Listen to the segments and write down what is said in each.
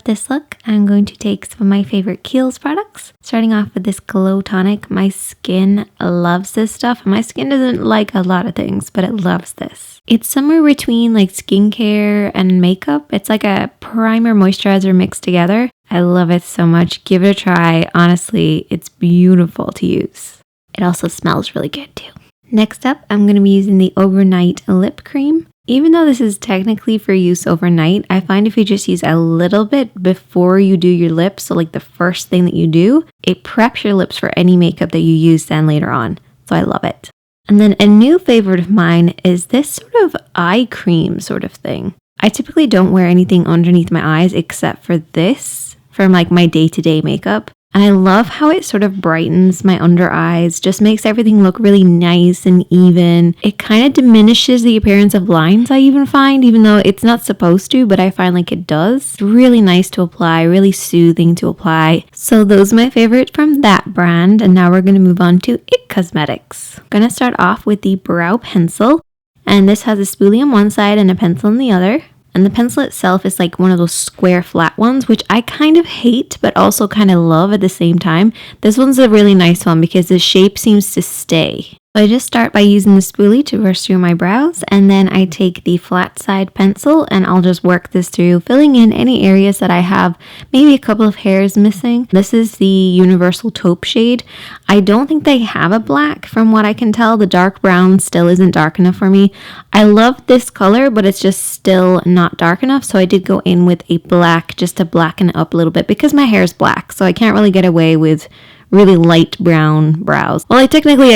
this look, I'm going to take some of my favorite Kiehl's products. Starting off with this Glow Tonic. My skin loves this stuff. My skin doesn't like a lot of things, but it loves this. It's somewhere between like skincare and makeup. It's like a primer moisturizer mixed together. I love it so much. Give it a try. Honestly, it's beautiful to use. It also smells really good too. Next up, I'm going to be using the Overnight Lip Cream. Even though this is technically for use overnight, I find if you just use a little bit before you do your lips, so like the first thing that you do, it preps your lips for any makeup that you use then later on. So I love it. And then a new favorite of mine is this sort of eye cream sort of thing. I typically don't wear anything underneath my eyes except for this for like my day-to-day makeup. And I love how it sort of brightens my under eyes, just makes everything look really nice and even. It kind of diminishes the appearance of lines, I even find, even though it's not supposed to, but I find like it does. It's really nice to apply, really soothing to apply. So those are my favorites from that brand. And now we're going to move on to IT Cosmetics. I'm going to start off with the brow pencil. And this has a spoolie on one side and a pencil on the other. And the pencil itself is like one of those square flat ones, which I kind of hate, but also kind of love at the same time. This one's a really nice one because the shape seems to stay. So I just start by using the spoolie to brush through my brows, and then I take the flat side pencil and I'll just work this through, filling in any areas that I have maybe a couple of hairs missing. This is the Universal Taupe shade. I don't think they have a black from what I can tell. The dark brown still isn't dark enough for me. I love this color, but it's just still not dark enough. So I did go in with a black just to blacken it up a little bit because my hair is black. So I can't really get away with really light brown brows. Well, I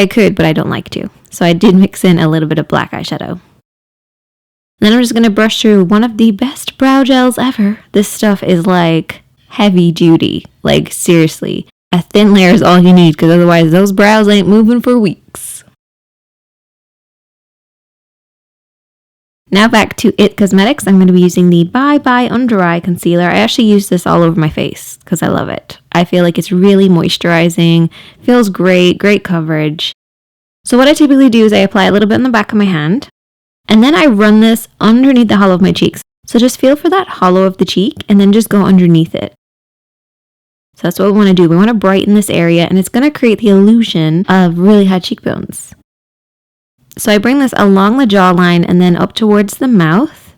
could, but I don't like to. So I did mix in a little bit of black eyeshadow. Then I'm just going to brush through one of the best brow gels ever. This stuff is like heavy duty. Like seriously, a thin layer is all you need because otherwise those brows ain't moving for weeks. Now back to IT Cosmetics. I'm going to be using the Bye Bye Under Eye Concealer. I actually use this all over my face because I love it. I feel like it's really moisturizing, feels great, great coverage. So what I typically do is I apply a little bit on the back of my hand, and then I run this underneath the hollow of my cheeks. So just feel for that hollow of the cheek and then just go underneath it. So that's what we want to do. We want to brighten this area, and it's going to create the illusion of really high cheekbones. So I bring this along the jawline and then up towards the mouth,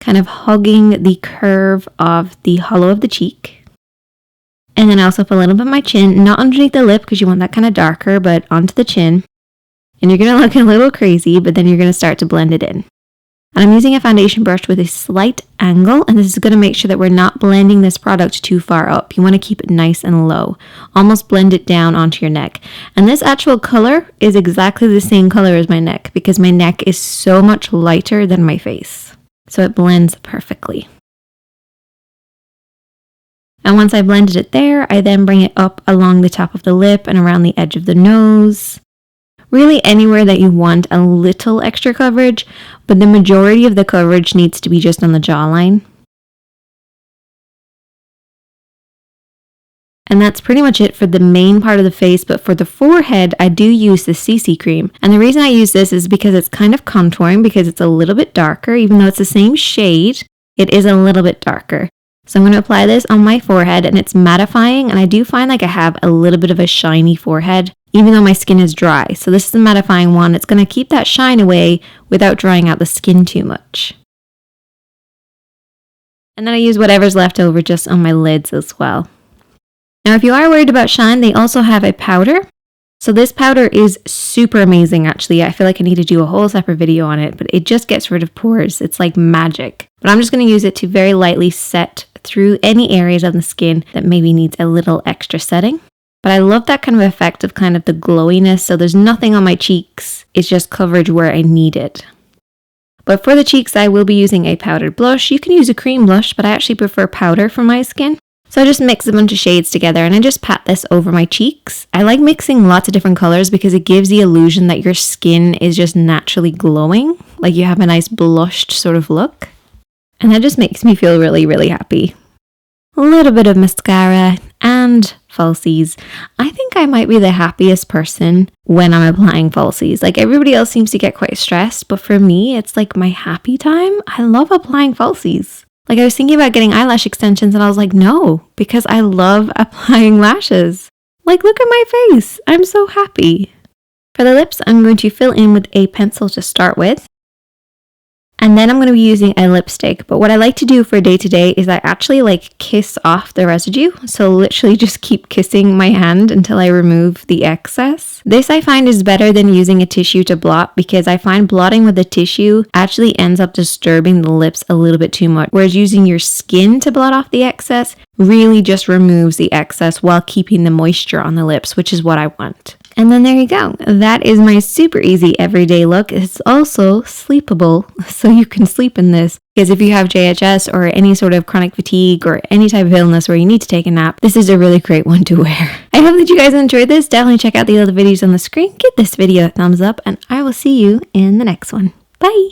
kind of hugging the curve of the hollow of the cheek. And then I also put a little bit of my chin, not underneath the lip because you want that kind of darker, but onto the chin. And you're going to look a little crazy, but then you're going to start to blend it in. And I'm using a foundation brush with a slight angle, and this is going to make sure that we're not blending this product too far up. You want to keep it nice and low. Almost blend it down onto your neck. And this actual color is exactly the same color as my neck because my neck is so much lighter than my face. So it blends perfectly. And once I blended it there, I then bring it up along the top of the lip and around the edge of the nose. Really anywhere that you want a little extra coverage, but the majority of the coverage needs to be just on the jawline. And that's pretty much it for the main part of the face, but for the forehead, I do use the CC cream. And the reason I use this is because it's kind of contouring because it's a little bit darker, even though it's the same shade, it is a little bit darker. So I'm going to apply this on my forehead, and it's mattifying, and I do find like I have a little bit of a shiny forehead, even though my skin is dry. So this is a mattifying one. It's going to keep that shine away without drying out the skin too much. And then I use whatever's left over just on my lids as well. Now, if you are worried about shine, they also have a powder. So this powder is super amazing, actually. I feel like I need to do a whole separate video on it, but it just gets rid of pores. It's like magic. But I'm just going to use it to very lightly set through any areas of the skin that maybe needs a little extra setting. But I love that kind of effect of kind of the glowiness. So there's nothing on my cheeks. It's just coverage where I need it. But for the cheeks, I will be using a powdered blush. You can use a cream blush, but I actually prefer powder for my skin. So I just mix a bunch of shades together and I just pat this over my cheeks. I like mixing lots of different colors because it gives the illusion that your skin is just naturally glowing. Like you have a nice blushed sort of look. And that just makes me feel really, really happy. A little bit of mascara and falsies. I think I might be the happiest person when I'm applying falsies. Like everybody else seems to get quite stressed, but for me, it's like my happy time. I love applying falsies. Like I was thinking about getting eyelash extensions and I was like, no, because I love applying lashes. Like look at my face. I'm so happy. For the lips, I'm going to fill in with a pencil to start with. And then I'm going to be using a lipstick. But what I like to do for day to day is I actually like kiss off the residue. So literally just keep kissing my hand until I remove the excess. This I find is better than using a tissue to blot because I find blotting with a tissue actually ends up disturbing the lips a little bit too much. Whereas using your skin to blot off the excess really just removes the excess while keeping the moisture on the lips, which is what I want. And then there you go. That is my super easy everyday look. It's also sleepable, so you can sleep in this. Because if you have JHS or any sort of chronic fatigue or any type of illness where you need to take a nap, this is a really great one to wear. I hope that you guys enjoyed this. Definitely check out the other videos on the screen. Give this video a thumbs up, and I will see you in the next one. Bye!